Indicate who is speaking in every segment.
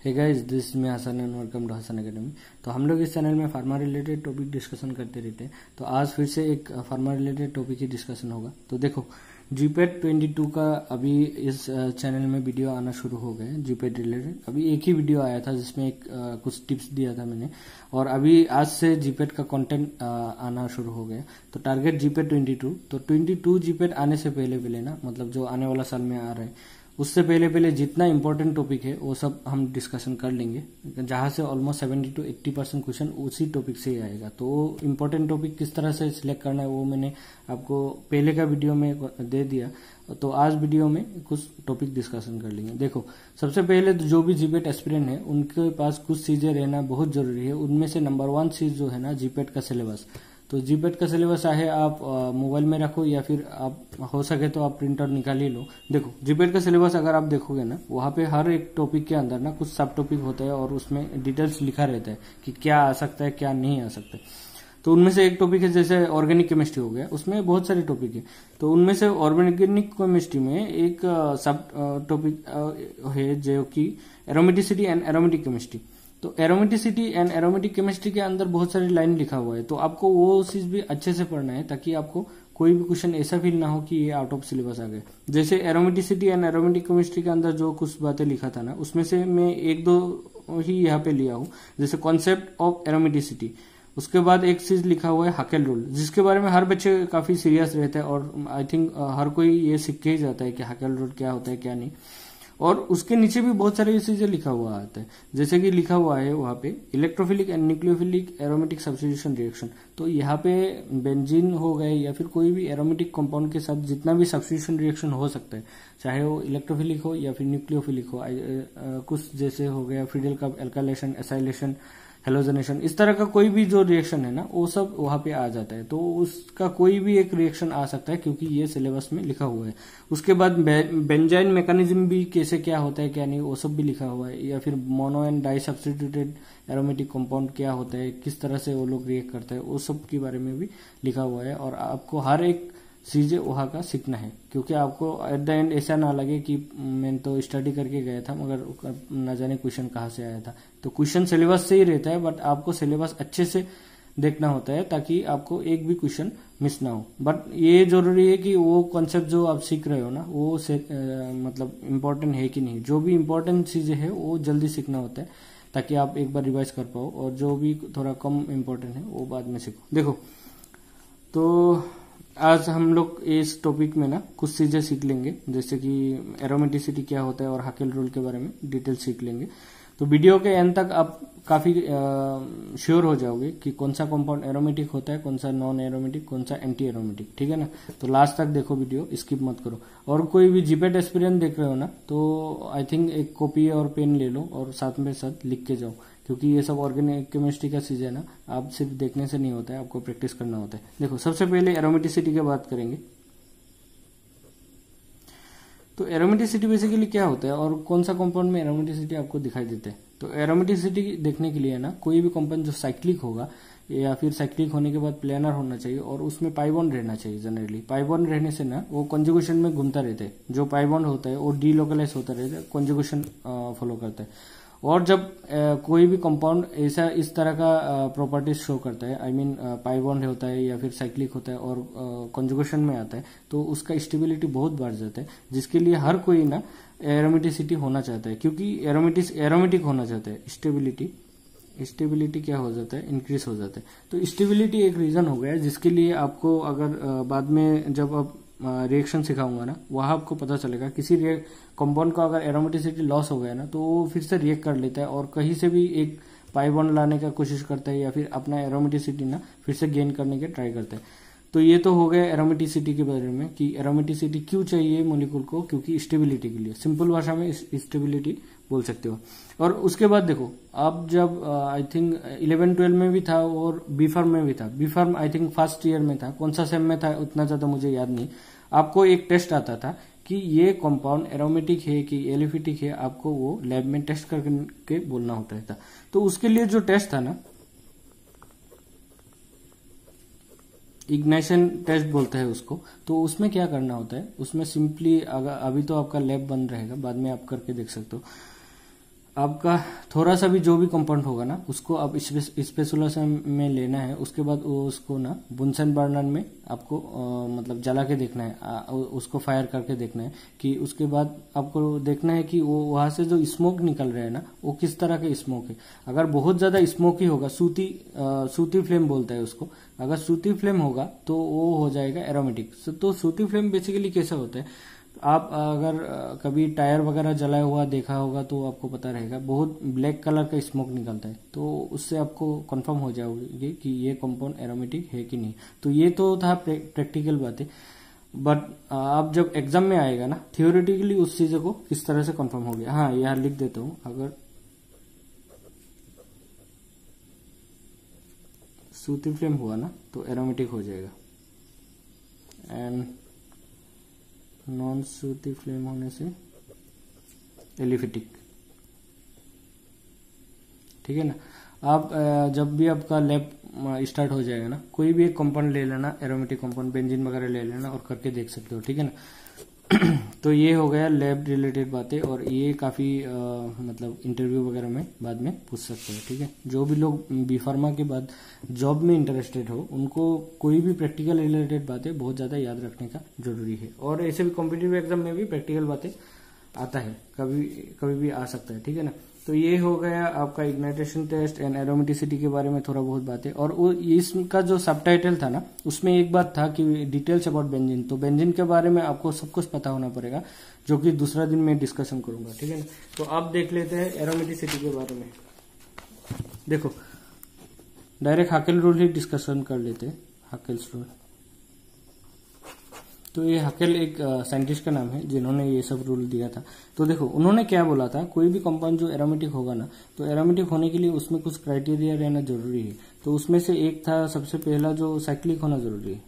Speaker 1: Hey guys, this me Hasan and welcome to Hasan academy. तो हम लोग इस चैनल में फार्मा रिलेटेड टॉपिक डिस्कशन करते रहते हैं। तो आज फिर से एक फार्मा रिलेटेड टॉपिक ही डिस्कशन होगा। तो देखो, जीपेट 22 का अभी इस चैनल में वीडियो आना शुरू हो गए। जीपेट रिलेटेड अभी एक ही वीडियो आया था जिसमें कुछ टिप्स दिया था मैंने, और अभी आज से जीपेट का कंटेंट आना शुरू हो गया। तो टारगेट जीपेट 22। तो 22 जीपेट आने से पहले ना, मतलब जो आने वाला साल में आ रहा है, उससे पहले जितना इंपॉर्टेंट टॉपिक है वो सब हम डिस्कशन कर लेंगे, जहां से ऑलमोस्ट 70 to 80% क्वेश्चन उसी टॉपिक से ही आएगा। तो इंपॉर्टेंट टॉपिक किस तरह से सिलेक्ट करना है वो मैंने आपको पहले का वीडियो में दे दिया। तो आज वीडियो में कुछ टॉपिक डिस्कशन कर लेंगे। देखो, सबसे पहले तो जो भी जीपेट एस्पिरेंट है उनके पास कुछ चीजें रहना बहुत जरूरी है। उनमें से नंबर 1 चीज जो है ना, जीपेट का सिलेबस। तो जीपेट का सिलेबस चाहे आप मोबाइल में रखो या फिर आप हो सके तो आप प्रिंटर निकाल ही लो। देखो, जीपेट का सिलेबस अगर आप देखोगे ना, वहां पे हर एक टॉपिक के अंदर ना कुछ सब टॉपिक होता है और उसमें डिटेल्स लिखा रहता है कि क्या आ सकता है क्या नहीं आ सकता है। तो उनमें से एक टॉपिक है जैसे ऑर्गेनिक केमिस्ट्री हो गया, उसमें बहुत सारे टॉपिक है। तो उनमें से ऑर्गेनिक केमिस्ट्री में एक सब टॉपिक है जो कि एरोमेटिसिटी एंड एरोमेटिक केमिस्ट्री। तो एरोमेटिसिटी एंड एरोमेटिक केमिस्ट्री के अंदर बहुत सारी लाइन लिखा हुआ है, तो आपको वो चीज भी अच्छे से पढ़ना है ताकि आपको कोई भी क्वेश्चन ऐसा फील ना हो कि ये आउट ऑफ सिलेबस आ गए। जैसे एरोमेटिसिटी एंड एरोमेटिक केमिस्ट्री के अंदर जो कुछ बातें लिखा था ना, उसमें से मैं एक दो ही यहाँ पे लिया हूँ। जैसे कॉन्सेप्ट ऑफ एरोमेटिसिटी, उसके बाद एक चीज लिखा हुआ है हाकेल रूल, जिसके बारे में हर बच्चे काफी सीरियस रहते हैं और आई थिंक हर कोई ये सीख के ही जाता है कि हाकेल रूल क्या होता है क्या नहीं। और उसके नीचे भी बहुत सारी चीजें लिखा हुआ आता है, जैसे कि लिखा हुआ है वहां पे electrophilic and nucleophilic aromatic substitution reaction. तो यहाँ पे बेंजीन हो गए या फिर कोई भी एरोमेटिक कंपाउंड के साथ जितना भी सब्स्टिट्यूशन रिएक्शन हो सकता है, चाहे वो इलेक्ट्रोफिलिक हो या फिर न्यूक्लियोफिलिक हो, कुछ जैसे हो गया Friedel cup, alkylation, acylation, halogenation, इस तरह का कोई भी जो रिएक्शन है ना, वो सब वहां पे आ जाता है। तो उसका कोई भी एक रिएक्शन आ सकता है क्योंकि ये सिलेबस में लिखा हुआ है। उसके बाद बेंजाइन मैकेनिज्म भी कैसे क्या होता है क्या नहीं, वो सब भी लिखा हुआ है। या फिर mono and di substituted aromatic compound क्या होता है, किस तरह से वो लोग रिएक्ट करते हैं, वो सब के बारे में भी लिखा हुआ है। और आपको हर एक चीजें वहां का सीखना है, क्योंकि आपको एट द एंड ऐसा ना लगे कि मैं तो स्टडी करके गया था मगर न जाने क्वेश्चन कहाँ से आया था। तो क्वेश्चन सिलेबस से ही रहता है, बट आपको सिलेबस अच्छे से देखना होता है ताकि आपको एक भी क्वेश्चन मिस ना हो। बट ये जरूरी है कि वो कॉन्सेप्ट जो आप सीख रहे हो ना, वो मतलब इम्पोर्टेंट है कि नहीं। जो भी इम्पोर्टेंट चीजें है वो जल्दी सीखना होता है ताकि आप एक बार रिवाइज कर पाओ, और जो भी थोड़ा कम इम्पोर्टेंट है वो बाद में सीखो। देखो, तो आज हम लोग इस टॉपिक में ना कुछ चीजें सीख लेंगे, जैसे कि एरोमेटिसिटी क्या होता है और हाकेल रूल के बारे में डिटेल सीख लेंगे। तो वीडियो के एंड तक आप काफी श्योर हो जाओगे कि कौन सा कंपाउंड एरोमेटिक होता है, कौन सा नॉन एरोमेटिक, कौन सा एंटी एरोमेटिक, ठीक है ना। तो लास्ट तक देखो वीडियो, स्किप मत करो। और कोई भी जीपेट एस्पिरेंट देख रहे हो ना, तो आई थिंक एक कॉपी और पेन ले लो और साथ में साथ लिख के जाओ, क्योंकि ये सब ऑर्गेनिक केमिस्ट्री का चीज है ना, आप सिर्फ देखने से नहीं होता है, आपको प्रैक्टिस करना होता है। देखो, सबसे पहले एरोमेटिसिटी की बात करेंगे। तो एरोमेटिसिटी बेसिकली क्या होता है और कौन सा कंपाउंड में एरोमेटिसिटी आपको दिखाई देते हैं। तो एरोमेटिसिटी देखने के लिए ना, कोई भी कंपाउंड जो साइक्लिक होगा या फिर साइक्लिक होने के बाद प्लेनर होना चाहिए और उसमें पाई बॉन्ड रहना चाहिए। जनरली पाई बॉन्ड रहने से ना वो कंजुगेशन में घूमता रहता है। जो पाई बॉन्ड होता है वो डीलोकलाइज होता रहता है, कंजुगेशन फॉलो करता है। और जब कोई भी कंपाउंड ऐसा इस तरह का प्रॉपर्टीज शो करता है, आई मीन पाई बॉन्ड होता है या फिर साइक्लिक होता है और कंजुगेशन में आता है, तो उसका स्टेबिलिटी बहुत बढ़ जाता है, जिसके लिए हर कोई ना एरोमेटिसिटी होना चाहता है, क्योंकि एरोमेटिक होना चाहता है। स्टेबिलिटी क्या हो जाता है, इंक्रीज हो जाता है। तो स्टेबिलिटी एक रीजन हो गया जिसके लिए आपको अगर बाद में जब आप रिएक्शन सिखाऊंगा ना, वहां आपको पता चलेगा किसी कंपाउंड का अगर एरोमेटिसिटी लॉस हो गया ना, तो वो फिर से रिएक्ट कर लेता है और कहीं से भी एक पाई बॉन्ड लाने का कोशिश करता है या फिर अपना एरोमेटिसिटी ना फिर से गेन करने के ट्राई करता है। तो ये तो हो गया एरोमेटिसिटी के बारे में कि एरोमेटिसिटी क्यों चाहिए मॉलिक्यूल को, क्योंकि स्टेबिलिटी के लिए। सिंपल भाषा में स्टेबिलिटी बोल सकते हो। और उसके बाद देखो, आप जब आई थिंक 11-12 में भी था और बी फार्म में भी था। B pharm I think first year में था, कौन सा सेम में था उतना ज्यादा मुझे याद नहीं। आपको एक टेस्ट आता था कि ये कंपाउंड एरोमेटिक है कि एलिफिटिक है, आपको वो लैब में टेस्ट करके बोलना होता था। तो उसके लिए जो टेस्ट था ना, इग्नाइशन टेस्ट बोलते हैं उसको। तो उसमें क्या करना होता है, उसमें सिंपली अभी तो आपका लैब बंद रहेगा, बाद में आप करके देख सकते हो। आपका थोड़ा सा भी जो भी कंपाउंड होगा ना उसको आप स्पेसुला में लेना है, उसके बाद उसको ना बुनसन बर्नर में आपको मतलब जला के देखना है, उसको फायर करके देखना है कि उसके बाद आपको देखना है कि वो वहां से जो स्मोक निकल रहा है ना वो किस तरह का स्मोक है। अगर बहुत ज्यादा स्मोकी होगा, सूती फ्लेम बोलता है उसको, अगर सूती फ्लेम होगा तो वो हो जाएगा एरोमेटिक। तो सूती फ्लेम बेसिकली कैसा होता है, आप अगर कभी टायर वगैरह जलाया हुआ देखा होगा तो आपको पता रहेगा, बहुत ब्लैक कलर का स्मोक निकलता है, तो उससे आपको कंफर्म हो जाओगे कि ये कंपाउंड एरोमेटिक है कि नहीं। तो ये तो था प्रैक्टिकल बातें, बट आप जब एग्जाम में आएगा ना थियोरेटिकली उस चीजों को किस तरह से कंफर्म हो गया। हाँ यहाँ लिख देता हूँ, अगर सूती फ्लेम हुआ ना तो एरोमेटिक हो जाएगा, एंड नॉन सूती फ्लेम होने से एलिफेटिक। ठीक है ना। आप जब भी आपका लैब स्टार्ट हो जाएगा ना, कोई भी एक कंपाउंड ले लेना, एरोमेटिक कंपाउंड बेंजीन वगैरह ले लेना और करके देख सकते हो। ठीक है ना। तो ये हो गया लैब रिलेटेड बातें, और ये काफी मतलब इंटरव्यू वगैरह में बाद में पूछ सकते हो। ठीक है। जो भी लोग बी फार्मा के बाद जॉब में इंटरेस्टेड हो उनको कोई भी प्रैक्टिकल रिलेटेड बातें बहुत ज्यादा याद रखने का जरूरी है, और ऐसे भी कॉम्पिटिटिव एग्जाम में भी प्रैक्टिकल बातें आता है, कभी कभी भी आ सकता है। ठीक है ना। तो ये हो गया आपका इग्नाइटेशन टेस्ट एंड एरोमेटिसिटी के बारे में थोड़ा बहुत बातें, और वो इसका जो सबटाइटल था ना उसमें एक बात था कि डिटेल्स अबाउट बेंजीन, तो बेंजीन के बारे में आपको सब कुछ पता होना पड़ेगा, जो कि दूसरा दिन मैं डिस्कशन करूंगा। ठीक है ना। तो आप देख लेते हैं एरोमेटिसिटी के बारे में। देखो डायरेक्ट हाकेल रूल ही डिस्कशन कर लेते हैं। हाकेल्स रूल, तो ये हाकेल एक साइंटिस्ट का नाम है जिन्होंने ये सब रूल दिया था। तो देखो उन्होंने क्या बोला था, कोई भी कंपाउंड जो एरोमेटिक होगा ना, तो एरोमेटिक होने के लिए उसमें कुछ क्राइटेरिया रहना जरूरी है। तो उसमें से एक था सबसे पहला जो साइक्लिक होना जरूरी है।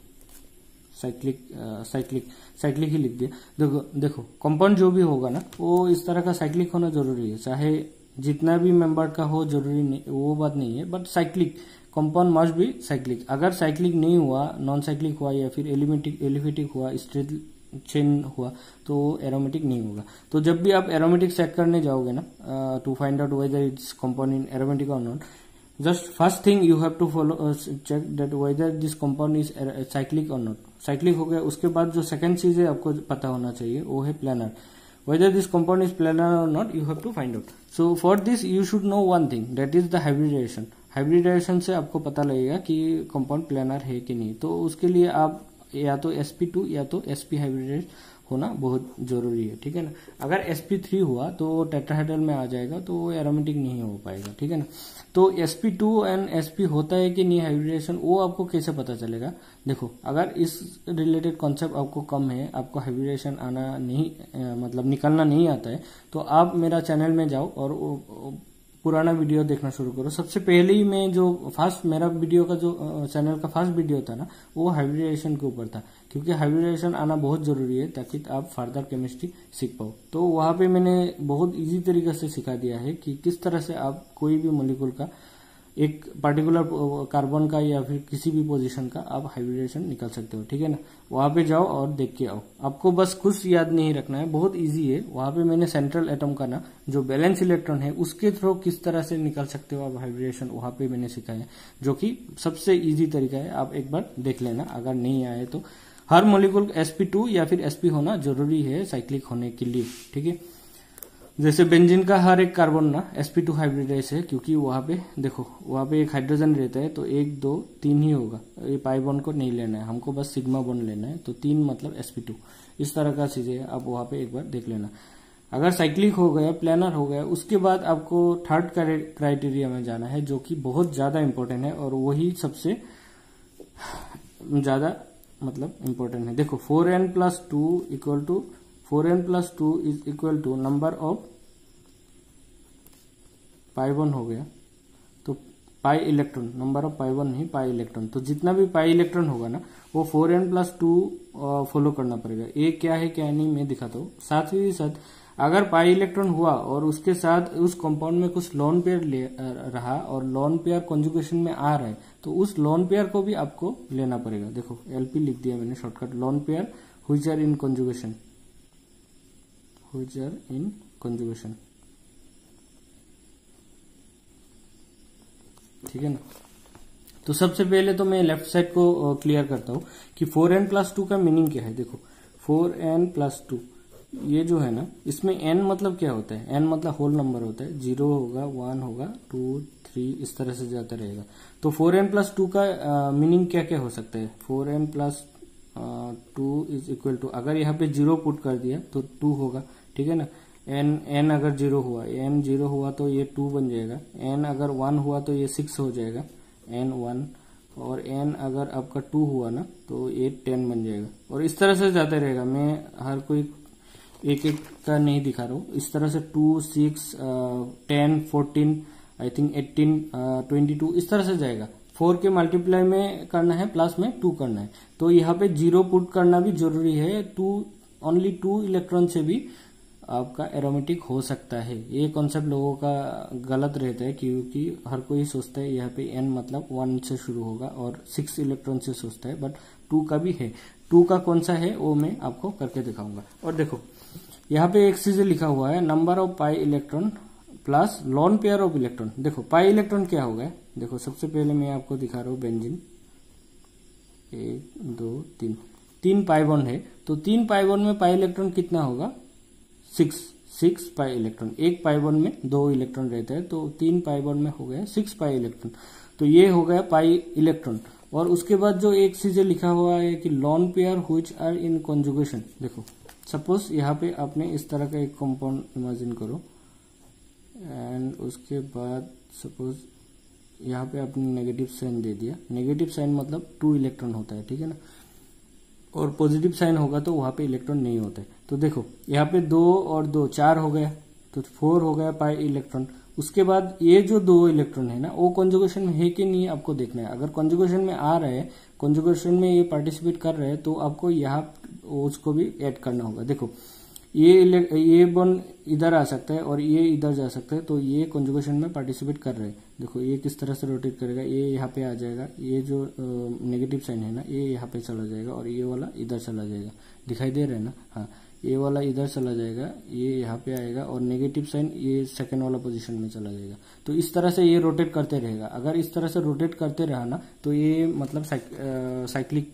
Speaker 1: साइक्लिक ही लिख दिया। देखो कंपाउंड जो भी होगा ना वो इस तरह का साइक्लिक होना जरूरी है, चाहे जितना भी मेंबर का हो जरूरी नहीं, वो बात नहीं है, but cyclic compound must be cyclic. अगर साइक्लिक नहीं हुआ, नॉन साइक्लिक हुआ या फिर एलिफेटिक हुआ, स्ट्रेट चेन हुआ, तो एरोमेटिक नहीं होगा। तो जब भी आप एरोमेटिक चेक करने जाओगे ना, to find out whether it's compound in aromatic और not, just first thing you have to follow check that whether this compound is cyclic और नॉट। साइक्लिक हो गया, उसके बाद जो सेकंड चीज है आपको पता होना चाहिए वो है planner. Whether this compound is planar or not, you have to find out. So for this you should know one thing, that is the hybridization. Hybridization से आपको पता लगेगा कि कंपाउंड प्लानर है कि नहीं। तो उसके लिए आप या तो sp2 या तो sp हाइब्रिडाइज होना बहुत जरूरी है। ठीक है ना। अगर sp3 हुआ तो टेट्राहेड्रल में आ जाएगा, तो वो एरोमेटिक नहीं हो पाएगा। ठीक है ना। तो sp2 एंड sp होता है कि नहीं हाइब्रिडाइजेशन, वो आपको कैसे पता चलेगा। देखो अगर इस रिलेटेड कॉन्सेप्ट आपको कम है, आपको हाइब्रिडाइजेशन आना नहीं मतलब निकलना नहीं आता है, तो आप मेरा चैनल में जाओ और पुराना वीडियो देखना शुरू करो। सबसे पहले ही मैं जो फर्स्ट मेरा वीडियो का जो चैनल का फर्स्ट वीडियो था ना वो हाइब्रिडाइजेशन के ऊपर था, क्योंकि हाइब्रिडाइजेशन आना बहुत जरूरी है ताकि आप फर्दर केमिस्ट्री सीख पाओ। तो वहां पे मैंने बहुत इजी तरीके से सिखा दिया है कि किस तरह से आप कोई भी मॉलिक्यूल का एक पर्टिकुलर कार्बन का या फिर किसी भी पोजीशन का आप हाइब्रिडेशन निकाल सकते हो। ठीक है ना। वहां पे जाओ और देख के आओ। आपको बस कुछ याद नहीं रखना है, बहुत इजी है। वहां पे मैंने सेंट्रल एटम का ना जो बैलेंस इलेक्ट्रॉन है उसके थ्रू किस तरह से निकाल सकते हो आप हाइब्रिडेशन, वहां पे मैंने सिखाया, जो कि सबसे इजी तरीका है। आप एक बार देख लेना अगर नहीं आए तो। हर मॉलिक्यूल sp2 या फिर sp होना जरूरी है साइक्लिक होने के लिए। ठीक है। जैसे बेंजीन का हर एक कार्बन ना sp2 हाइब्रिडाइज है, क्योंकि वहां पे देखो वहां पे एक हाइड्रोजन रहता है, तो 1 2 3 ही होगा। ये पाई बॉन्ड को नहीं लेना है हमको, बस सिग्मा बॉन्ड लेना है, तो 3 मतलब sp2। इस तरह का चीजें है, आप वहां पे एक बार देख लेना। अगर साइक्लिक हो गया, प्लानर हो गया, उसके बाद आपको थर्ड क्राइटेरिया में जाना है, जो कि बहुत ज्यादा इंपॉर्टेंट है और वही सबसे ज्यादा मतलब इंपॉर्टेंट है। देखो 4n+2 equal to 4n+2 is equal to number of pi bond हो गया, तो pi electron, number of pi bond नहीं पाई इलेक्ट्रॉन। तो जितना भी पाई इलेक्ट्रॉन होगा ना वो 4n+2 फॉलो करना पड़ेगा। ये क्या है क्या नहीं मैं दिखाता हूँ। साथ ही साथ अगर पाई इलेक्ट्रॉन हुआ और उसके साथ उस कंपाउंड में कुछ लोन पेयर रहा और लोन पेयर कॉन्जुगेशन में आ रहा है, तो उस लोन पेयर को भी आपको लेना पड़ेगा। देखो LP लिख दिया मैंने shortcut, lone pair which are in conjugation, ठीक है ना। तो सबसे पहले तो मैं लेफ्ट साइड को क्लियर करता हूँ कि 4n+2 का मीनिंग क्या है। देखो 4n+2 ये जो है ना, इसमें n मतलब क्या होता है, n मतलब होल नंबर होता है, 0 होगा, 1 होगा, 2 3 इस तरह से जाता रहेगा। तो 4n+2 का मीनिंग क्या क्या हो सकता है। 4n+2 इज इक्वल टू, अगर यहाँ पे 0 पुट कर दिया तो 2 होगा, ठीक है ना। n अगर 0 हुआ, n 0 हुआ तो ये 2 बन जाएगा, n अगर 1 हुआ तो ये 6 हो जाएगा, n 1, और n अगर आपका 2 हुआ ना तो ये 10 बन जाएगा, और इस तरह से जाता रहेगा। मैं हर कोई एक एक का नहीं दिखा रहा हूँ, इस तरह से 2 6 10 14 आई थिंक 18 22 इस तरह से जाएगा। 4 के मल्टीप्लाई में करना है, प्लस में 2 करना है, तो यहाँ पे 0 पुट करना भी जरूरी है। ओनली 2 इलेक्ट्रॉन से भी आपका एरोमेटिक हो सकता है। ये कॉन्सेप्ट लोगों का गलत रहता है, क्योंकि हर कोई सोचता है यहाँ पे n मतलब 1 से शुरू होगा और 6 इलेक्ट्रॉन से सोचता है, बट 2 का भी है। 2 का कौन सा है वो मैं आपको करके दिखाऊंगा। और देखो यहाँ पे एक चीज लिखा हुआ है, number of pi electron plus lone pair of electron. देखो पाई इलेक्ट्रॉन क्या होगा, देखो सबसे पहले मैं आपको दिखा रहा हूँ बेंजीन, 1 2 3 3 पाई बॉन्ड है, तो 3 पाई बॉन्ड में पाई इलेक्ट्रॉन कितना होगा, 6 पाई इलेक्ट्रॉन। एक पाई बॉन्ड में 2 इलेक्ट्रॉन रहता है, तो 3 पाई बॉन्ड में हो गया 6 पाई इलेक्ट्रॉन। तो ये हो गया पाई इलेक्ट्रॉन। और उसके बाद जो एक चीज लिखा हुआ है कि lone pair which are in conjugation. देखो सपोज यहाँ पे आपने इस तरह का एक कंपाउंड इमेजिन करो, एंड उसके बाद सपोज यहाँ पे आपने नेगेटिव साइन दे दिया। नेगेटिव साइन मतलब 2 इलेक्ट्रॉन होता है, ठीक है ना, और पॉजिटिव साइन होगा तो वहां पे इलेक्ट्रॉन नहीं होता है। तो देखो यहाँ पे 2 और 2 4 हो गया, तो 4 हो गया पाई इलेक्ट्रॉन। उसके बाद ये जो 2 इलेक्ट्रॉन है ना, वो कॉन्जुगेशन में है कि नहीं आपको देखना है। अगर कॉन्जुगेशन में आ रहा है, कॉन्जुगेशन में ये पार्टिसिपेट कर रहे हैं, तो आपको यहाँ उसको भी ऐड करना होगा। देखो ये बॉन्ड इधर आ सकता है और ये इधर जा सकता है, तो ये कॉन्जुगेशन में पार्टिसिपेट कर रहे हैं। देखो ये किस तरह से रोटेट करेगा, ये यहाँ पे आ जाएगा, ये जो नेगेटिव साइन है ना ये यहाँ पे चला जाएगा, और ये वाला इधर चला जाएगा। दिखाई दे रहा है ना, हाँ ये वाला इधर चला जाएगा, ये यहाँ पे आएगा, और नेगेटिव साइन ये सेकंड वाला पोजीशन में चला जाएगा। तो इस तरह से ये रोटेट करते रहेगा। अगर इस तरह से रोटेट करते रहा ना, तो ये मतलब cyclic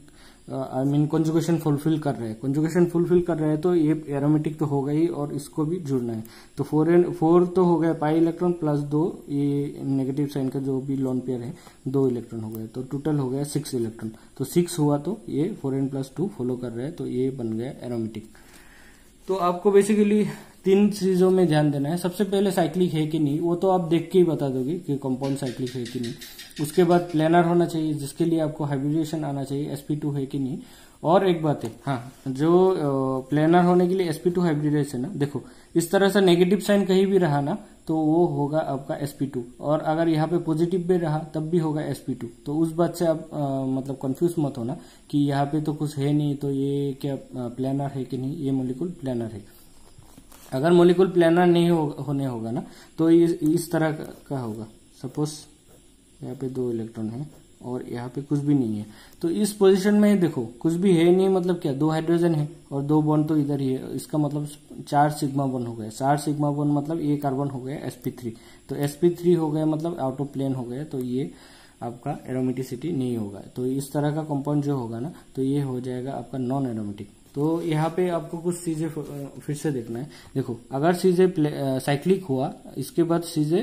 Speaker 1: I mean conjugation fulfil कर रहे हैं। कॉन्जुगेशन फुलफिल कर रहे हैं तो ये एरोमेटिक तो होगा ही, और इसको भी जुड़ना है। तो 4 तो हो गया पाई इलेक्ट्रॉन प्लस 2 ये नेगेटिव साइन का जो भी लोन पेयर है 2 इलेक्ट्रॉन हो गए, तो टोटल हो गया 6 इलेक्ट्रॉन। तो 6 हुआ तो ये 4n+2 फॉलो कर रहे हैं, तो ये बन गया एरोमेटिक। तो आपको बेसिकली 3 चीजों में ध्यान देना है। सबसे पहले साइक्लिक है कि नहीं, वो तो आप देख के ही बता दोगे कि कंपाउंड साइक्लिक है कि नहीं। उसके बाद प्लेनर होना चाहिए, जिसके लिए आपको हाइब्रिडेशन आना चाहिए, sp2 है कि नहीं। और एक बात है, हाँ जो प्लेनर होने के लिए sp2 हाइब्रिडेशन है, देखो इस तरह से नेगेटिव साइन कहीं भी रहा ना तो वो होगा आपका sp2, और अगर यहाँ पे पॉजिटिव भी रहा तब भी होगा sp2। तो उस बात से आप मतलब कंफ्यूज मत होना कि यहाँ पे तो कुछ है नहीं, तो ये क्या प्लेनर है कि नहीं। ये मॉलिक्यूल प्लेनर है। अगर मॉलिक्यूल प्लेनर नहीं होने होगा ना, तो इस तरह का होगा। सपोज यहाँ पे 2 इलेक्ट्रॉन है और यहाँ पे कुछ भी नहीं है, तो इस पोजीशन में देखो कुछ भी है नहीं, मतलब क्या 2 हाइड्रोजन है और 2 बॉन्ड तो इधर ही है। इसका मतलब 4 सिग्मा बॉन्ड हो गया। 4 सिग्मा बॉन्ड मतलब ये कार्बन हो गया sp3, तो sp3 हो गया मतलब आउट ऑफ प्लेन हो गया, तो ये आपका एरोमेटिसिटी नहीं होगा। तो इस तरह का कंपाउंड जो होगा ना, तो ये हो जाएगा आपका नॉन एरोमेटिक। तो यहाँ पे आपको कुछ चीजें फिर से देखना है। देखो अगर चीजें साइक्लिक हुआ, इसके बाद चीजें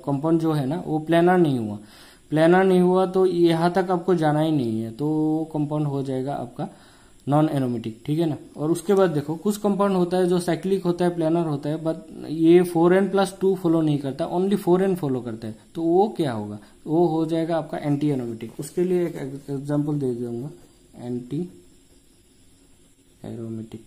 Speaker 1: कंपाउंड जो है ना वो प्लेनर नहीं हुआ, प्लेनर नहीं हुआ तो यहाँ तक आपको जाना ही नहीं है, तो कंपाउंड हो जाएगा आपका नॉन एरोमेटिक, ठीक है ना। और उसके बाद देखो कुछ कंपाउंड होता है जो साइक्लिक होता है, प्लेनर होता है, बट ये 4n+2 फॉलो नहीं करता, ओनली 4n फॉलो करता है। तो वो क्या होगा, वो हो जाएगा आपका एंटी एरोमेटिक। उसके लिए एक एग्जाम्पल दे दूंगा, एंटी एरोमेटिक।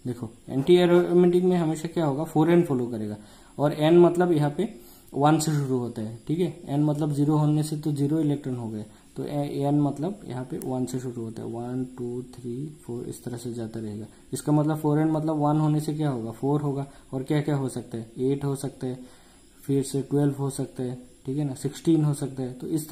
Speaker 1: देखो एंटी एरोमेटिक में हमेशा क्या होगा, 4n फॉलो करेगा, और n मतलब यहाँ पे 1 से शुरू होता है, ठीक है। n मतलब 0 होने से तो 0 इलेक्ट्रॉन हो गए, तो n मतलब यहाँ पे 1 से शुरू होता है। 1 2 3 4 इस तरह से जाता रहेगा। इसका मतलब 4n मतलब 1 होने से क्या होगा, 4 होगा, और क्या क्या हो सकता है, 8 हो सकता है, फिर से 12 हो सकता है, ठीक है ना, 16 हो सकता है। तो इस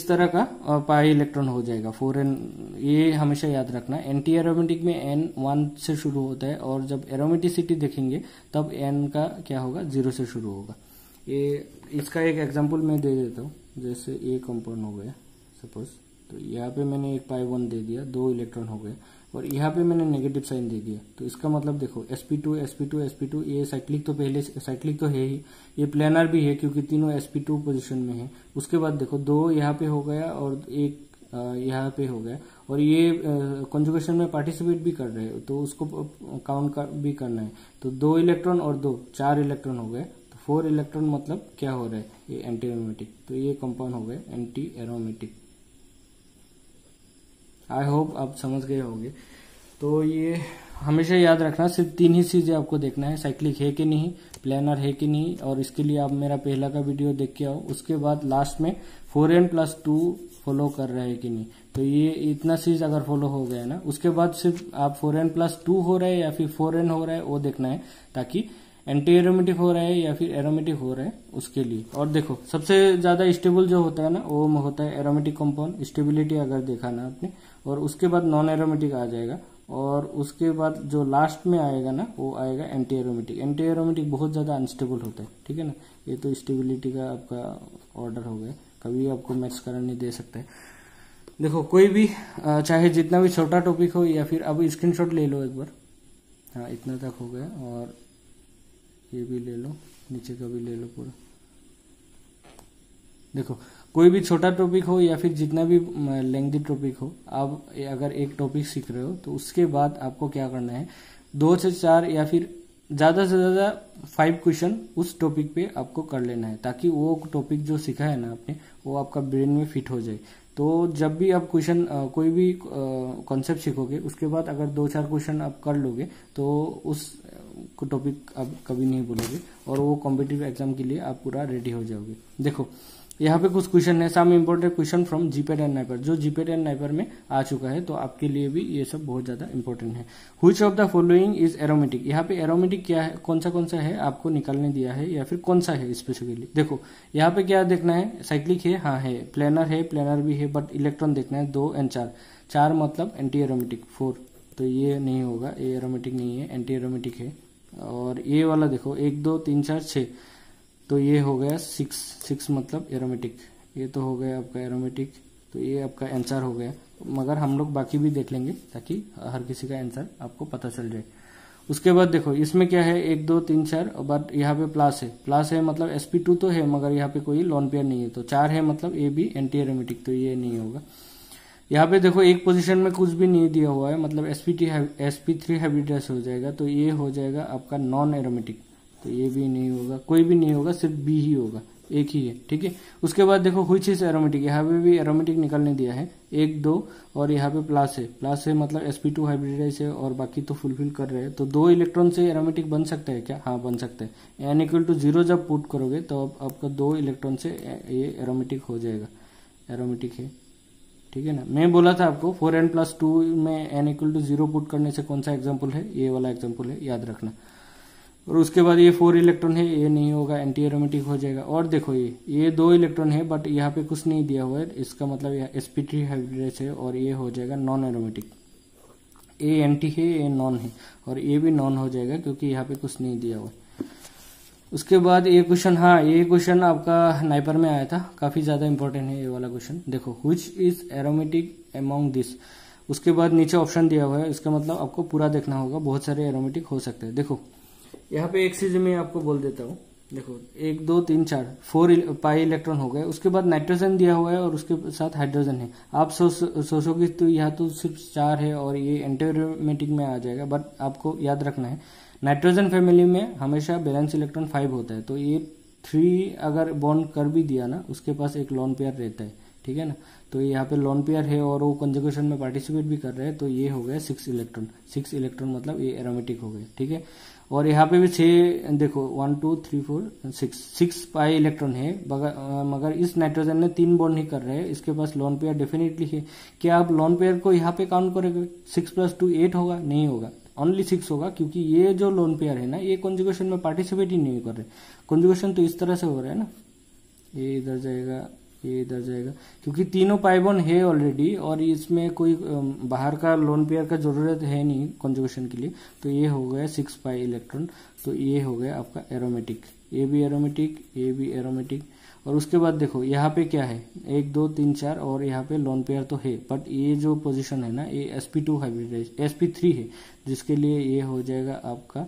Speaker 1: तरह का पाई इलेक्ट्रॉन हो जाएगा 4n। ये हमेशा याद रखना, एंटी एरोमेटिक में n 1 से शुरू होता है, और जब एरोमेटिसिटी देखेंगे तब n का क्या होगा, 0 से शुरू होगा। ये इसका एक एग्जांपल मैं दे देता हूँ। जैसे ए कंपाउंड हो गया सपोज, तो यहाँ पे मैंने एक पाई बॉन्ड दे दिया, 2 इलेक्ट्रॉन हो गए, और यहाँ पे मैंने नेगेटिव साइन दे दिया। तो इसका मतलब देखो sp2 sp2 sp2, ये साइक्लिक तो पहले साइक्लिक तो है ही, ये प्लेनर भी है क्योंकि तीनों sp2 पोजीशन में है। उसके बाद देखो 2 यहाँ पे हो गया और एक यहाँ पे हो गया, और ये कॉन्जुगेशन में पार्टिसिपेट भी कर रहे हैं, तो उसको काउंट भी करना है। तो 2 इलेक्ट्रॉन और 2 4 इलेक्ट्रॉन हो गए, तो 4 इलेक्ट्रॉन मतलब क्या हो रहा है, ये एंटी एरोमेटिक। तो ये कंपाउंड हो गए एंटी एरोमेटिक। आई होप आप समझ गए होंगे। तो ये हमेशा याद रखना, सिर्फ 3 ही चीजें आपको देखना है, साइक्लिक है कि नहीं, प्लेनर है कि नहीं, और इसके लिए आप मेरा पहला का वीडियो देख के आओ। उसके बाद लास्ट में 4n+2 फॉलो कर रहे हैं कि नहीं। तो ये इतना चीज अगर फॉलो हो गया ना, उसके बाद सिर्फ आप 4n+2 हो रहा है या फिर 4n हो रहा है वो देखना है, ताकि एंटी एरोमेटिक हो रहा है या फिर एरोमेटिक हो रहा है उसके लिए। और देखो सबसे ज्यादा स्टेबल जो होता है ना, वो होता है एरोमेटिक कंपाउंड, स्टेबिलिटी अगर देखा ना आपने, और उसके बाद नॉन एरोमेटिक आ जाएगा, और उसके बाद जो लास्ट में आएगा ना वो आएगा एंटी एरोमेटिक। एंटी एरोमेटिक बहुत ज्यादा अनस्टेबल होता है, ठीक है ना। ये तो स्टेबिलिटी का आपका ऑर्डर हो गया, कभी आपको मैथ्स करने दे सकता है। देखो कोई भी चाहे जितना भी छोटा टॉपिक हो, या फिर अब स्क्रीनशॉट ले लो एक बार। हाँ इतना तक हो गया, और ये भी ले लो, नीचे का भी ले लो पूरा। देखो कोई भी छोटा टॉपिक हो या फिर जितना भी लेंथी टॉपिक हो, आप अगर एक टॉपिक सीख रहे हो तो उसके बाद आपको क्या करना है, 2 से 4 या फिर ज्यादा से ज्यादा 5 क्वेश्चन उस टॉपिक पे आपको कर लेना है, ताकि वो टॉपिक जो सीखा है ना आपने वो आपका ब्रेन में फिट हो जाए। तो जब भी आप क्वेश्चन कोई भी कॉन्सेप्ट सीखोगे, उसके बाद अगर 2-4 क्वेश्चन आप कर लोगे तो उस टॉपिक आप कभी नहीं भूलोगे, और वो कॉम्पिटिटिव एग्जाम के लिए आप पूरा रेडी हो जाओगे। देखो यहाँ पे कुछ क्वेश्चन है, some important question from GPAT and NIPER, जो जीपेट एंड नाइपर में आ चुका है, तो आपके लिए भी ये सब बहुत ज्यादा इंपॉर्टेंट है। Which of the following is aromatic, यहाँ पे एरोमेटिक क्या है, कौन सा है आपको निकालने दिया है, या फिर कौन सा है स्पेसिफिकली। देखो यहाँ पे क्या देखना है, साइक्लिक है, हाँ है, प्लेनर भी है, बट इलेक्ट्रॉन देखना है 2 और 4। 4 मतलब एंटी एरोमेटिक, 4 तो ये नहीं होगा, ये एरोमेटिक नहीं है, एंटी एरोमेटिक है। और ये वाला देखो 1 2 3 4 6, तो ये हो गया 6 मतलब एरोमेटिक, ये तो हो गया आपका एरोमेटिक, तो ये आपका आंसर हो गया। मगर हम लोग बाकी भी देख लेंगे ताकि हर किसी का आंसर आपको पता चल जाए। उसके बाद देखो इसमें क्या है, 1 2 3 4, बट यहाँ पे प्लस है मतलब sp2 तो है, मगर यहाँ पे कोई लोन पेयर नहीं है, तो 4 है मतलब ये भी एंटी एरोमेटिक, तो ये नहीं होगा। यहाँ पे देखो एक पोजीशन में कुछ भी नहीं दिया हुआ है, मतलब sp3 हाइब्रिडाइज हो जाएगा, तो ये हो जाएगा आपका नॉन एरोमेटिक, तो ये भी नहीं होगा, कोई भी नहीं होगा, सिर्फ बी ही होगा, एक ही है, ठीक है। उसके बाद देखो व्हिच इज एरोमेटिक, यहाँ पे भी एरोमेटिक निकालने दिया है 1 2, और यहाँ पे प्लस है मतलब sp2 हाइब्रिडाइज है, और बाकी तो फुलफिल कर रहे हैं। तो 2 इलेक्ट्रॉन से एरोमेटिक बन सकता है क्या, हाँ बन सकता है। n=0 जब पुट करोगे तो आपका 2 इलेक्ट्रॉन से ये एरोमेटिक हो जाएगा, एरोमेटिक है, ठीक है ना। मैं बोला था आपको 4n+2 में n=0 पुट करने से कौन सा एग्जाम्पल है, ये वाला एग्जाम्पल है, याद रखना। और उसके बाद ये 4 इलेक्ट्रॉन है, ये नहीं होगा, एंटी एरोमेटिक हो जाएगा। और देखो ये 2 इलेक्ट्रॉन है, बट यहाँ पे कुछ नहीं दिया हुआ है, इसका मतलब यह sp3 हाइब्रिडाइज है, और ये हो जाएगा नॉन एरोमेटिक। ये एंटी है, ये नॉन है, और ये भी नॉन हो जाएगा क्योंकि यहाँ पे कुछ नहीं दिया हुआ है। उसके बाद ये क्वेश्चन, हाँ ये क्वेश्चन आपका नाइपर में आया था, काफी ज्यादा इंपॉर्टेंट है ये वाला क्वेश्चन। देखो which is aromatic among this, उसके बाद नीचे ऑप्शन दिया हुआ है, इसका मतलब आपको पूरा देखना होगा, बहुत सारे एरोमेटिक हो सकते हैं। देखो यहाँ पे एक चीज मैं आपको बोल देता हूँ, देखो 1 2 3 4 4 पाई इलेक्ट्रॉन हो गए, उसके बाद नाइट्रोजन दिया हुआ है और उसके साथ हाइड्रोजन है। आप सोचोगे तो यहाँ तो सिर्फ 4 है और ये एंटी एरोमेटिक में आ जाएगा, बट आपको याद रखना है नाइट्रोजन फैमिली में हमेशा बैलेंस इलेक्ट्रॉन 5 होता है, तो ये 3 अगर बॉन्ड कर भी दिया ना, उसके पास एक लोन पेयर रहता है, ठीक है ना। तो यहाँ पे लोन पेयर है और वो कंजुगेशन में पार्टिसिपेट भी कर रहे हैं, तो ये हो गया 6 इलेक्ट्रॉन मतलब ये एरोमेटिक हो गए, ठीक है। और यहाँ पे भी 6 देखो 1 2 3 4 6 पाई इलेक्ट्रॉन है, मगर इस नाइट्रोजन ने 3 बॉन्ड ही कर रहे हैं, इसके पास लोन पेयर डेफिनेटली है। क्या आप लोन पेयर को यहाँ पे काउंट करोगे, 6 + 2 8 होगा, नहीं होगा, ओनली 6 होगा, क्योंकि ये जो लोन पेयर है ना, ये कंजुगेशन में पार्टिसिपेट ही नहीं कर रहे। कंजुगेशन तो इस तरह से हो रहा है ना, ये इधर जाएगा, ये इधर जाएगा, क्योंकि तीनों पाई बॉन्ड है ऑलरेडी और इसमें कोई बाहर का लोन पेयर का जरूरत है नहीं कंजुगेशन के लिए। तो ये हो गया 6 पाई इलेक्ट्रॉन। तो ये हो गया आपका एरोमेटिक, ये भी एरोमेटिक, ये भी एरोमेटिक। और उसके बाद देखो यहाँ पे क्या है, 1 2 3 4 और यहाँ पे लोन पेयर तो है, बट ये जो पोजीशन है ना ये sp2 हाइब्रिडाइज sp3 है, जिसके लिए ये हो जाएगा आपका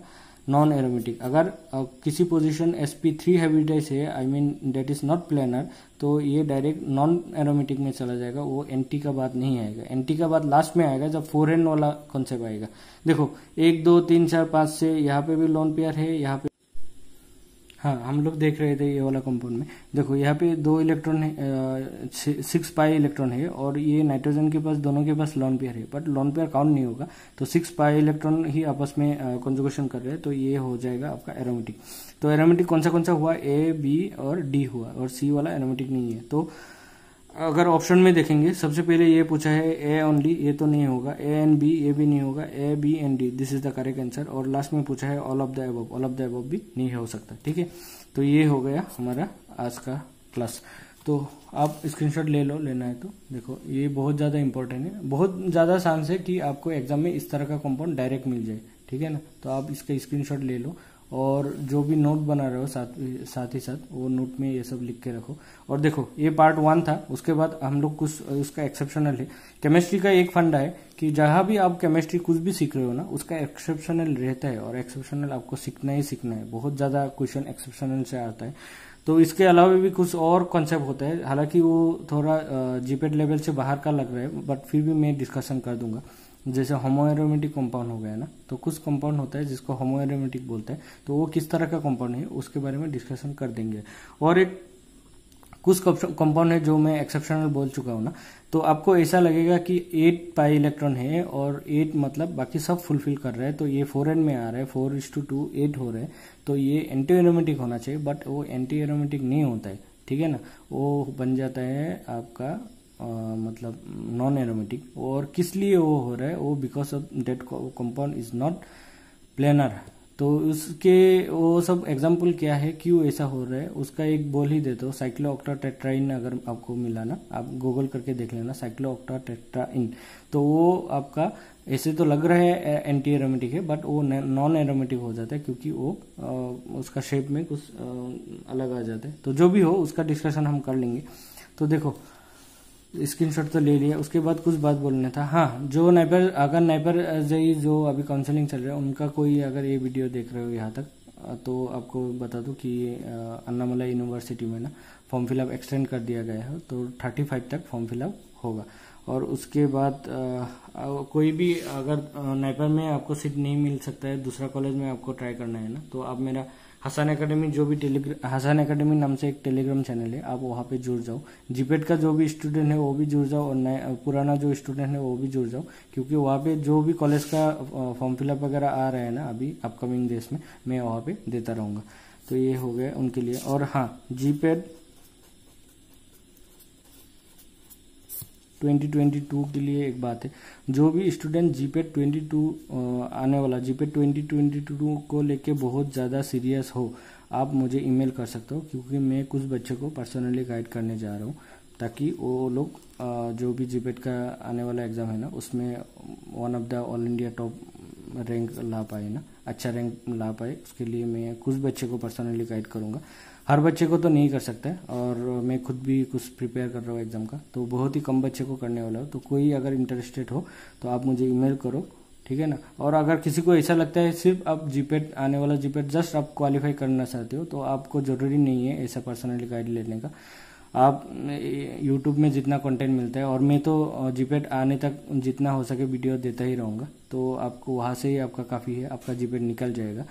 Speaker 1: नॉन एरोमेटिक। अगर किसी पोजीशन sp3 हाइब्रिडाइज है, I mean that is not planar, तो ये डायरेक्ट नॉन एरोमेटिक में चला जाएगा, वो एंटी का बात नहीं आएगा। एंटी का बात लास्ट में आएगा जब 4n वाला कॉन्सेप्ट आएगा। देखो 1 2 3 4 5 से यहाँ पे भी लोन पेयर है, यहाँ पे हाँ हम लोग देख रहे थे ये वाला कंपाउंड में। देखो यहाँ पे 2 इलेक्ट्रॉन है, 6 पाई इलेक्ट्रॉन है और ये नाइट्रोजन के पास दोनों के पास लोन पेयर है, बट लोन पेयर काउंट नहीं होगा। तो 6 पाई इलेक्ट्रॉन ही आपस में कंजुगेशन कर रहे हैं, तो ये हो जाएगा आपका एरोमेटिक। तो एरोमेटिक कौन सा हुआ, ए बी और डी हुआ, और सी वाला एरोमेटिक नहीं है। तो अगर ऑप्शन में देखेंगे सबसे पहले ये पूछा है ए ओनली, ये तो नहीं होगा, ए एंड बी ये भी नहीं होगा, A B and D this is the correct answer. और लास्ट में पूछा है all of the above, all of the above भी नहीं हो सकता। ठीक है, तो ये हो गया हमारा आज का क्लास। तो आप स्क्रीनशॉट ले लो, लेना है तो। देखो ये बहुत ज्यादा इंपॉर्टेंट है, बहुत ज्यादा चांस है कि आपको एग्जाम में इस तरह का कंपाउंड डायरेक्ट मिल जाए। ठीक है ना, तो आप इसका स्क्रीनशॉट ले लो और जो भी नोट बना रहे हो साथ ही साथ वो नोट में ये सब लिख के रखो। और देखो ये पार्ट 1 था, उसके बाद हम लोग कुछ उसका एक्सेप्शनल है। केमिस्ट्री का एक फंडा है कि जहां भी आप केमिस्ट्री कुछ भी सीख रहे हो ना, उसका एक्सेप्शनल रहता है, और एक्सेप्शनल आपको सीखना ही सीखना है। बहुत ज्यादा क्वेश्चन एक्सेप्शनल से आता है। तो इसके अलावा भी कुछ और कॉन्सेप्ट होता है, हालांकि वो थोड़ा जीपेट लेवल से बाहर का लग रहा है, बट फिर भी मैं डिस्कशन कर दूंगा। जैसे होमोएरोमेटिक कंपाउंड हो गया ना, तो कुछ कंपाउंड होता है जिसको होमोएरोमेटिक बोलते हैं, तो वो किस तरह का कंपाउंड है उसके बारे में डिस्कशन कर देंगे। और एक कुछ कंपाउंड है जो मैं एक्सेप्शनल बोल चुका हूं ना, तो आपको ऐसा लगेगा कि 8 पाई इलेक्ट्रॉन है और 8 मतलब बाकी सब फुलफिल कर रहा है, तो ये 4n में आ रहा है, 4:2 8 हो रहा है, तो ये एंटी एरोमेटिक होना चाहिए, बट वो एंटी एरोमेटिक नहीं होता है। ठीक है ना, वो बन जाता है आपका मतलब नॉन एरोमेटिक। और किस लिए वो हो रहा है, वो because of that compound is not planar. तो उसके वो सब एग्जाम्पल क्या है, क्यों ऐसा हो रहा है, उसका एक बोल ही देता हूँ। साइक्लोऑक्टाटेट्राइन अगर आपको मिला ना, आप गूगल करके देख लेना साइक्लोऑक्टाटेट्राइन, तो वो आपका ऐसे तो लग रहा है एंटी एरोमेटिक है, बट वो नॉन एरोमेटिक हो जाता है, क्योंकि वो उसका शेप में कुछ अलग आ जाता है। तो जो भी हो उसका डिस्कशन हम कर लेंगे। तो देखो स्क्रीनशॉट तो ले लिया, उसके बाद कुछ बात बोलना था। हाँ, जो नाइपर अगर नाइपर जेई जो अभी काउंसलिंग चल रहा है, उनका कोई अगर ये वीडियो देख रहे हो यहाँ तक, तो आपको बता दूं कि अन्नामलाई यूनिवर्सिटी में ना फॉर्म फिलअप एक्सटेंड कर दिया गया है, तो 35 तक फॉर्म फिलअप होगा। और उसके बाद कोई भी अगर नाइपर में आपको सीट नहीं मिल सकता है, दूसरा कॉलेज में आपको ट्राई करना है ना, तो आप मेरा हसन एकेडमी जो भी हसन एकेडमी नाम से एक टेलीग्राम चैनल है, आप वहाँ पे जुड़ जाओ। जीपेट का जो भी स्टूडेंट है वो भी जुड़ जाओ, और पुराना जो स्टूडेंट है वो भी जुड़ जाओ, क्योंकि वहाँ पे जो भी कॉलेज का फॉर्म फिलअप वगैरह आ रहा है ना अभी अपकमिंग डेज में, मैं वहाँ पे देता रहूँगा। तो ये हो गया उनके लिए। और हाँ, जीपेट 2022 के लिए एक बात है, जो भी स्टूडेंट जीपेट 22 आने वाला जीपेट 2022 को लेके बहुत ज़्यादा सीरियस हो, आप मुझे ईमेल कर सकते हो, क्योंकि मैं कुछ बच्चों को पर्सनली गाइड करने जा रहा हूँ, ताकि वो लोग जो भी जीपेट का आने वाला एग्ज़ाम है ना, उसमें one of the all India top rank ला पाए ना, अच्छा रैंक ला पाए। उसके लिए मैं कुछ बच्चे को पर्सनली गाइड करूँगा। हर बच्चे को तो नहीं कर सकते, और मैं खुद भी कुछ प्रिपेयर कर रहा हूँ एग्जाम का, तो बहुत ही कम बच्चे को करने वाला हूँ। तो कोई अगर इंटरेस्टेड हो तो आप मुझे ईमेल करो, ठीक है ना। और अगर किसी को ऐसा लगता है सिर्फ आप जीपेट आने वाला जीपेट जस्ट आप क्वालिफाई करना चाहते हो, तो आपको जरूरी नहीं है ऐसा पर्सनली गाइड लेने का। आप यूट्यूब में जितना कंटेंट मिलता है, और मैं तो जीपेट आने तक जितना हो सके वीडियो देता ही रहूँगा, तो आपको वहाँ से ही आपका काफ़ी है, आपका जीपेट निकल जाएगा।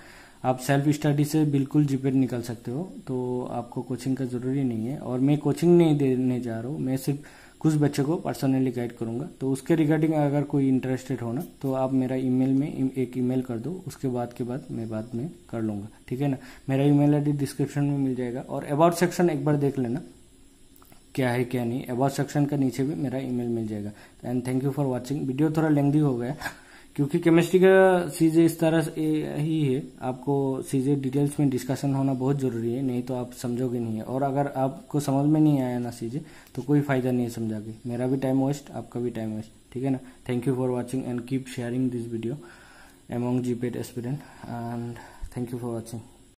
Speaker 1: आप सेल्फ स्टडी से बिल्कुल जीपेट निकल सकते हो, तो आपको कोचिंग का ज़रूरी नहीं है। और मैं कोचिंग नहीं देने जा रहा हूँ, मैं सिर्फ कुछ बच्चों को पर्सनली गाइड करूँगा। तो उसके रिगार्डिंग अगर कोई इंटरेस्टेड हो ना, तो आप मेरा ईमेल में एक ईमेल कर दो, उसके बाद मैं बाद में कर लूँगा, ठीक है ना। मेरा ईमेल आईडी डिस्क्रिप्शन में मिल जाएगा। और अबाउट सेक्शन एक बार देख लेना क्या है क्या नहीं, अबाउट सेक्शन का नीचे भी मेरा ईमेल मिल जाएगा। And thank you for watching. Video थोड़ा लेंथी हो गया, क्योंकि केमिस्ट्री का चीजें इस तरह से ही है, आपको चीजें डिटेल्स में डिस्कशन होना बहुत जरूरी है, नहीं तो आप समझोगे नहीं है। और अगर आपको समझ में नहीं आया ना चीजें तो कोई फायदा नहीं है समझा के, मेरा भी टाइम वेस्ट, आपका भी टाइम वेस्ट, ठीक है ना। Thank you for watching and keep sharing this video among GPAT aspirant, and thank you for watching.